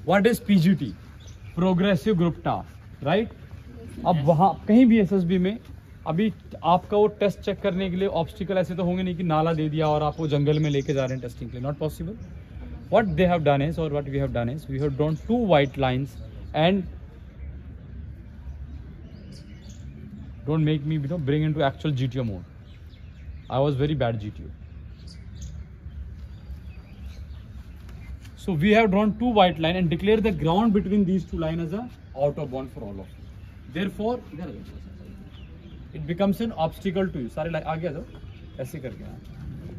What is PGT, progressive group task, right. अब वहां कहीं भी एसएसबी में अभी आपका वो टेस्ट चेक करने के लिए ऑब्स्टिकल ऐसे तो होंगे नहीं कि नाला दे दिया और आप वो जंगल में लेके जा रहे हैं टेस्टिंग के लिए, not possible. What they have done is, और what we have done is, we have drawn 2 white lines and don't make me bring into actual GTO mode. I was very bad GTO. So we have drawn 2 white line and declare the ground between these 2 lines as a out of bound for all of you. Therefore it becomes an obstacle to you. सारे आगे आ जाओ, ऐसे करके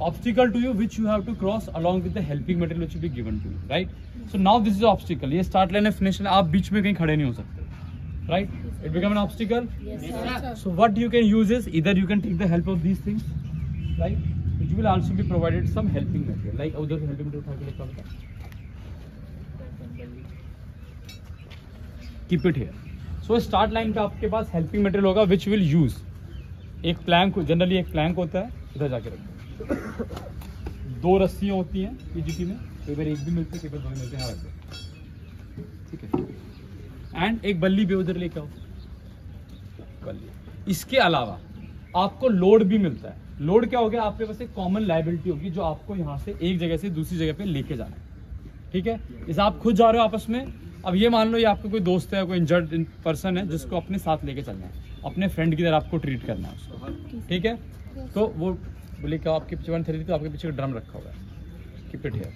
obstacle to you which you have to cross along with the helping material which will be given to you, right? So now this is obstacle. ये start line है, finish line, आप बीच में कहीं खड़े नहीं हो सकते, right? It become an obstacle. Yes, sir. So what you can use is either you can take the help of these things, right? Which will also be provided some helping material. Like उधर से helping material उठा के लेकर आता। Keep it here. So start line पे आपके पास helping material होगा which will use एक प्लैंक, जनरली एक प्लैंक होता है, इधर जाके रखो। 2 रस्सियाँ होती हैं पीजीटी में, कई बार एक भी मिलती है, कई बार 2 मिलते हैं, यहाँ रखो, ठीक है। एंड एक बल्ली भी उधर लेके आओ, बल्ली। इसके अलावा आपको लोड भी मिलता है। लोड क्या हो गया, आपके पास एक कॉमन लायबिलिटी होगी जो आपको यहाँ से एक जगह से दूसरी जगह पे लेके जाना है, ठीक है। जैसे आप खुद जा रहे हो आपस में, अब ये मान लो ये आपका कोई दोस्त है, कोई इंजर्ड पर्सन है जिसको अपने साथ लेके चलना है, अपने फ्रेंड की तरह आपको ट्रीट करना है उसको, ठीक है। तो वो बोले क्या आपके पीछे 133, तो आपके पीछे ड्रम रखा हुआ है, keep it here,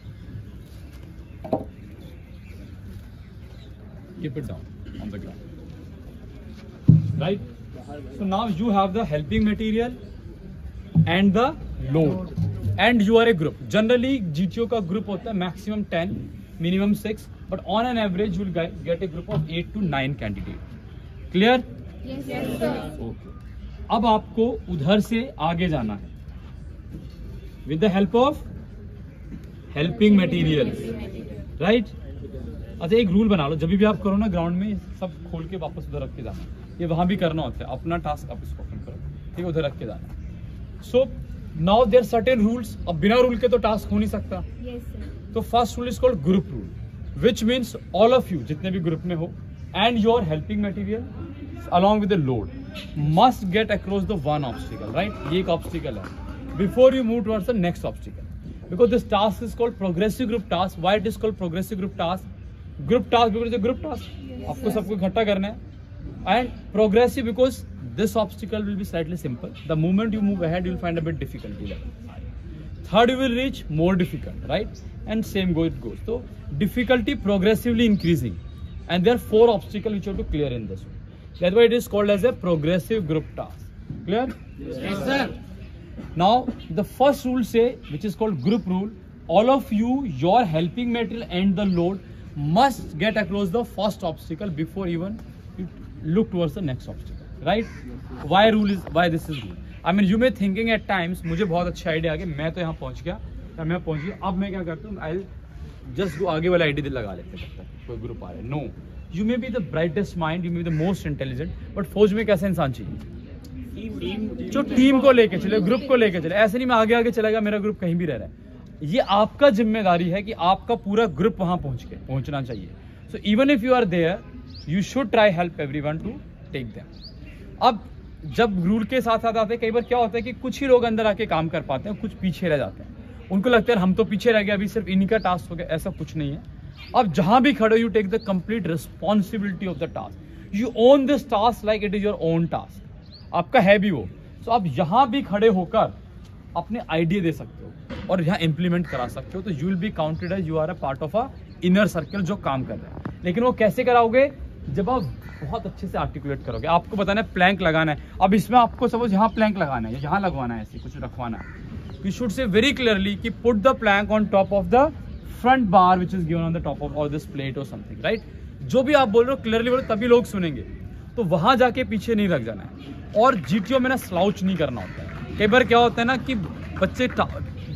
keep it down on the ground, right. So now you have the helping material and the load and you are a group. Generally GTO का ग्रुप होता है maximum 10, minimum 6, but on an average you will get a group of 8 to 9 candidate. Clear? Yes, sir. Okay. अब आपको उधर से आगे जाना है with the help of helping materials, right? अच्छा एक रूल बना लो, जब भी आप करो ना ग्राउंड में, सब खोल के वापस उधर रख के जाना। ये वहां भी करना होता है, अपना टास्क आप इसको करो, ठीक है, उधर रख के जाना। So now there certain rules. अब बिना रूल के तो टास्क हो नहीं सकता। Yes, sir. तो first rule is called group rule, which means all of you जितने भी ग्रुप में हो and your helping material along with the load must get across the one obstacle, right? ये एक obstacle है before you move towards the next obstacle, because this task is called progressive group task. Why it is called progressive group task? Group task because it's a group task. आपको सबको इकट्ठा करना है, and progressive because this obstacle will be slightly simple. The moment you move ahead you will find a bit difficulty level. Third you will reach more difficult, right? And same go it goes. So difficulty progressively increasing, and there are 4 obstacles which you have to clear in this one. That's why it is called as a progressive group task. Clear? Yes, sir. Now the first rule say, which is called group rule, all of you, your helping material and the load must get across the first obstacle before even you look towards the next obstacle, right? Why this is rule? I mean you may thinking at times, मुझे बहुत अच्छा idea आ गया, मैं तो यहाँ पहुँच गया, मैं पहुँच गया, अब मैं क्या करता हूँ, आई जस्ट आगे वाला आईडी लगा लेते हैं कोई ग्रुप आ रहा है। No, you may be the brightest mind, you may be the most intelligent, but फौज में कैसा इंसान चाहिए जो टीम को लेके चले, ग्रुप को लेके चले। ऐसे नहीं मैं आगे आगे चलेगा, मेरा ग्रुप कहीं भी रह रहा है। ये आपका जिम्मेदारी है कि आपका पूरा ग्रुप वहां पहुंचना चाहिए। So even if you are there you should try help everyone to take them. अब जब रूल के साथ साथ आते हैं, कई बार क्या होता है कि कुछ ही लोग अंदर आके काम कर पाते हैं, कुछ पीछे रह जाते हैं, उनको लगता है हम तो पीछे रह गए, अभी सिर्फ इन्हीं का टास्क हो गया। ऐसा कुछ नहीं है। अब जहां भी खड़े, you take the complete responsibility of the task, you own this task like it is your own task, आपका है भी वो। सो आप यहां भी खड़े होकर अपने आइडिया दे सकते हो और यहाँ इंप्लीमेंट करा सकते हो, तो you will be counted as you are a part of a inner circle जो काम कर रहे हैं। लेकिन वो कैसे कराओगे, जब आप बहुत अच्छे से आर्टिकुलेट करोगे। आपको बताना है प्लैंक लगाना है, अब इसमें आपको सपोज यहाँ प्लैंक लगाना है, यहाँ लगवाना है, ऐसे कुछ रखवाना है, you should say very clearly कि put the plank on top of the front bar which is given on the top of or this plate or something, right? जो भी आप बोल रहे हो क्लियरली बोलो, तभी लोग सुनेंगे। तो वहां जाके पीछे नहीं रख जाना है। और जीटीओ में ना स्लाउच नहीं करना होता है। कई बार क्या होता है ना कि बच्चे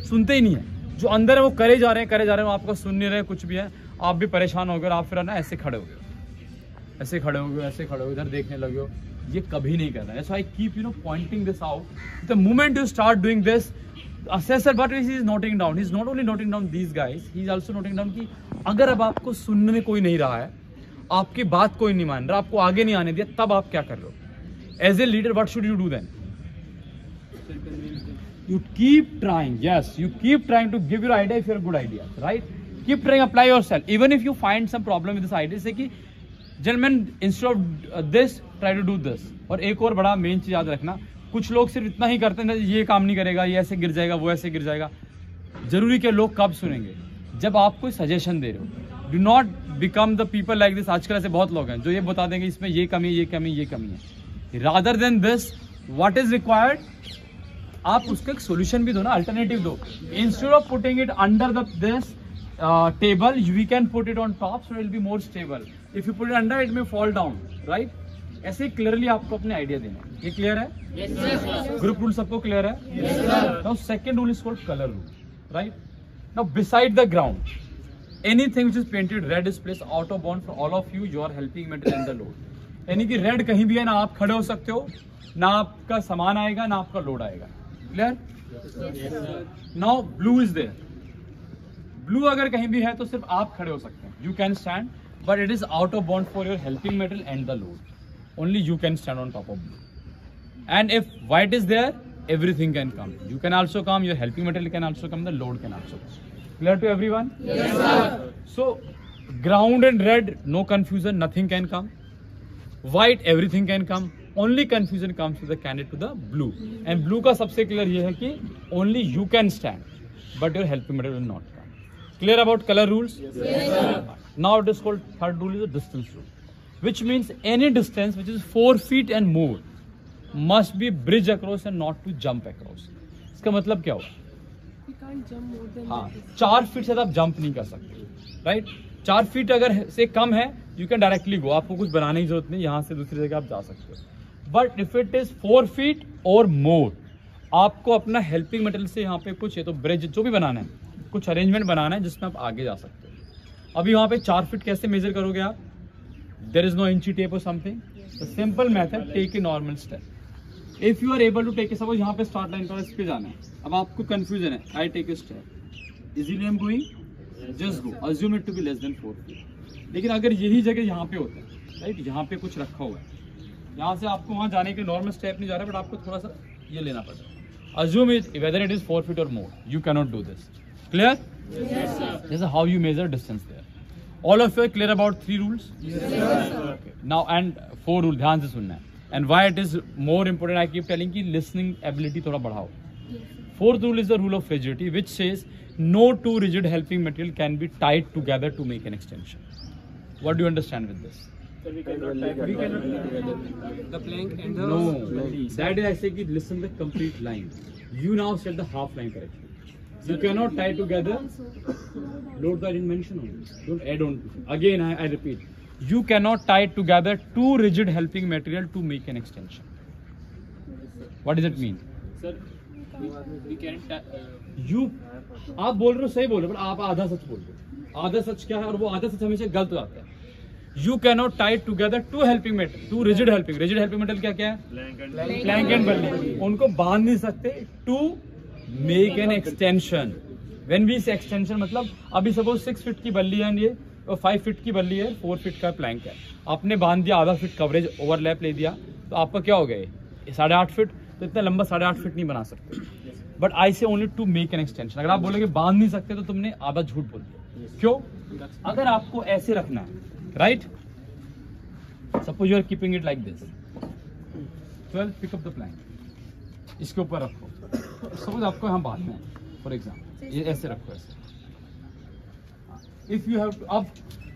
सुनते ही नहीं है, जो अंदर है वो करे जा रहे हैं, आपको सुन नहीं रहे, कुछ भी है, आप भी परेशान हो गए और आप फिर ना ऐसे खड़े हो गए, ऐसे खड़े हो गए, इधर देखने लगे हो। ये कभी नहीं करना है। So I keep pointing this out. The moment you start doing this, assessor, but he is noting down. He's not only noting down these guys, he is also noting down कि अगर अब आपको सुनने में कोई नहीं रहा है, आपकी बात कोई नहीं मान रहा, आपको आगे नहीं आने दिया, तब आप क्या कर रहे हो? As a leader, what should you do then? You keep trying. Yes, you keep trying to give your idea if you're a good idea, right? Keep trying, apply yourself. Even if you find some problem with this idea, say कि gentlemen, instead of this, try to do this. और एक और बड़ा main चीज याद रखना, कुछ लोग सिर्फ इतना ही करते हैं, ये काम नहीं करेगा, ये ऐसे गिर जाएगा, वो ऐसे गिर जाएगा. जरूरी कि लोग कब सुनेंगे? जब आप कोई सजेशन दे रहे हो. Do not become the people like this. आजकल ऐसे बहुत लोग हैं जो ये बता देंगे इसमें ये कमी, ये कमी, ये कमी है. Rather than this, what is required, आप उसका एक सोल्यूशन भी दो ना, अल्टरनेटिव दो. Instead of putting it under this table, we can put it on top, so it will be more stable. If you put it under, it may fall down, right? ऐसे clearly आपको अपने idea देना. ये clear है? Yes, sir. Group rule सबको clear है? Yes, sir. Now second rule is called color rule, right? Now beside the ground, anything which is painted red is placed out of bound for all of you. You are helping material and the load. यानी कि red कहीं भी है ना, आप खड़े हो सकते हो, ना आपका सामान आएगा, ना आपका लोड आएगा. Clear? Now blue is there. Blue अगर कहीं भी है तो सिर्फ आप खड़े हो सकते हैं. You can stand, but it is out of bound for your helping material and the load. Only you can stand on top of blue. And if white is there, everything can come. You can also come, your helping material can also come, the load can also come. Clear to everyone? Yes, sir. So ground and red, no confusion, nothing can come. White, everything can come. Only confusion comes to the candidate to the blue. And blue का सबसे clear ये है कि only you can stand, but your helping material will not. Clear about color rules? Yes, sir. Now it is called, third rule is a distance rule, which means any distance which is 4 feet and more must be bridge across and not to jump across. इसका मतलब क्या हुआ? We can't jump more than हाँ, that. 4 feet से आप jump नहीं कर सकते, राइट? 4 फीट अगर से कम है, यू कैन डायरेक्टली गो, आपको कुछ बनाने की जरूरत नहीं, यहाँ से दूसरी जगह आप जा सकते हो. But if it is 4 feet और मोर, आपको अपना हेल्पिंग मटेरियल से यहाँ पे कुछ है तो ब्रिज जो भी बनाना है, कुछ अरेंजमेंट बनाना है जिसमें आप आगे जा सकते हो. अभी वहाँ पे 4 फीट कैसे मेजर करोगे आप? देयर इज नो इंची टेप और something. The simple method, take a normal step. If you are able to take a, suppose यहाँ पे स्टार्ट लाइन पर इस पे जाना है, अब आपको कंफ्यूजन है, I take a step, easily I am going, just go, assume it to be less than 4 feet. लेकिन अगर यही जगह यहाँ पे होता है, राइट, यहाँ पे कुछ रखा हुआ है, यहाँ से आपको वहाँ जाने के नॉर्मल स्टेप नहीं जा रहा, बट आपको थोड़ा सा ये लेना पड़ेगा. Assume it whether it is 4 feet or more. You cannot do this. Clear? Yes, sir. This is how you measure distance there. All of you are clear about 3 rules? Yes, sir. Okay. Now and 4 rule ध्यान से सुनना है. And why it is more important, I keep telling कि listening ability थोड़ा बढ़ाओ. Fourth rule is the rule of rigidity, which says no two rigid helping material can be tied together to make an extension. What do you understand with this? We cannot the plank and the No, that is I say कि listen the complete line. You now set the half line correctly. You cannot tie together. Load that I didn't mention only. Don't add on. Again, I repeat. You cannot tie together two rigid helping material to make an extension. What does it mean? sir we can't You आप बोल रहे हो सही बोल रहे हो, but आप आधा सच बोल रहे हो. आधा सच क्या है और वो आधा सच हमेशा गलत हो जाता है. You cannot tie together two helping material, two rigid helping. Rigid helping material क्या क्या है? Plank and बल्ली. उनको बांध नहीं सकते to make an extension. When we say extension मतलब अभी suppose 6 फीट की बल्ली है ये और 5 फीट की बल्ली है, 4 फीट का प्लैंक है. आपने बांध दिया, आधा फीट कवरेज ओवरलैप ले दिया, तो आपका क्या हो गया? 8.5 फीट. तो इतना लंबा 8.5 फीट नहीं बना सकते. But I say only to make an extension. अगर आप बोलोगे बांध नहीं सकते तो तुमने आधा झूठ बोल दिया. क्यों? अगर आपको ऐसे रखना है, right, suppose you are keeping it like this, 12 pick up the plank, इसके ऊपर रखो. सपोज आपको यहाँ बांधना है, फॉर एग्जाम्पल ये ऐसे रखो, ऐसे. इफ यू हैव टू, अब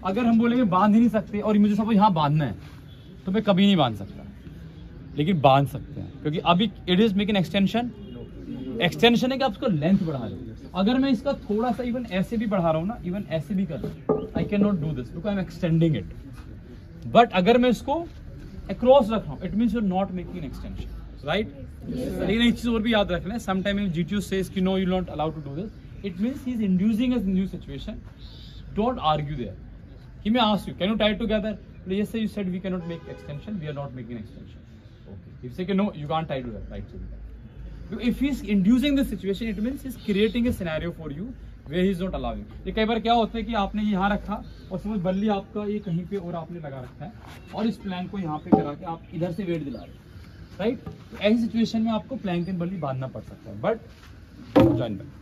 अगर हम बोलेंगे बांध ही नहीं सकते और मुझे सपोज यहाँ बांधना है, तो मैं कभी नहीं बांध सकता. लेकिन बांध सकते हैं क्योंकि अभी it is make an extension. Extension है कि आप उसको लेंथ बढ़ा रहे हो. अगर मैं इसका थोड़ा सा इवन ऐसे भी बढ़ा रहा हूँ ना, इवन ऐसे भी कर रहा हूँ, I can not do this because I am extending it. But अगर मैं इसको अक्रॉस रख रहा हूँ, it means you are not making an extension, right. लेकिन एक चीज और भी याद रखना है, समटाइम जीटीयू सेज कि no you not allowed to do this, it means he is inducing us new situation. Don't argue there. He may ask you can you tie together, yes sir you said we cannot make extension, we are not making extension. Okay, if you say no, you can't tie to that, right? If he is inducing the situation, it means he is creating a scenario for you where he is not allowing. ये कई बार क्या होता है कि आपने यहाँ रखा और समझ बल्ली आपका ये कहीं पे और आपने लगा रखा है और इस प्लैंक को यहाँ पे करा के आप इधर से वेट दिला रहे हैं, राइट? तो ऐसी सिचुएशन में आपको प्लैंक एंड बल्ली बांधना पड़ सकता है, but join back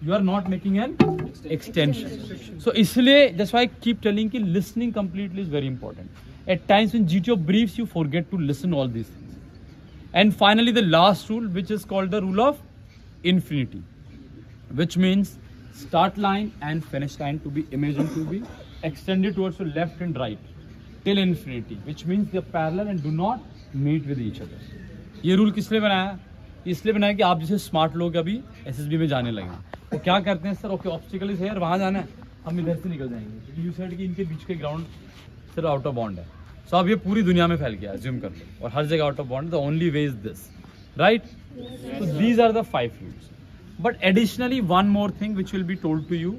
you are not making an extension. So इसलिए that's why I keep telling कि listening completely is very important. At times when GTO briefs you forget to listen all these things. And finally the last rule, which is called the rule of infinity, which means start line and finish line to be imagined to be extended towards the left and right till infinity, which means they are parallel and do not meet with each other. ये rule किस लिए बनाया? इसलिए बनाया कि आप जैसे smart लोग अभी SSB में जाने लगे तो क्या करते हैं, sir okay obstacle is here, वहाँ जाना है, हम इधर से निकल जाएंगे क्योंकि यू साइड की इनके बीच के ground sir out of bound है. सो अब ये पूरी दुनिया में फैल गया, ज्यूम कर लो, और हर जगह out of bound. The only way is this, right? So these are the 5 rules. But additionally one more thing which will be told to you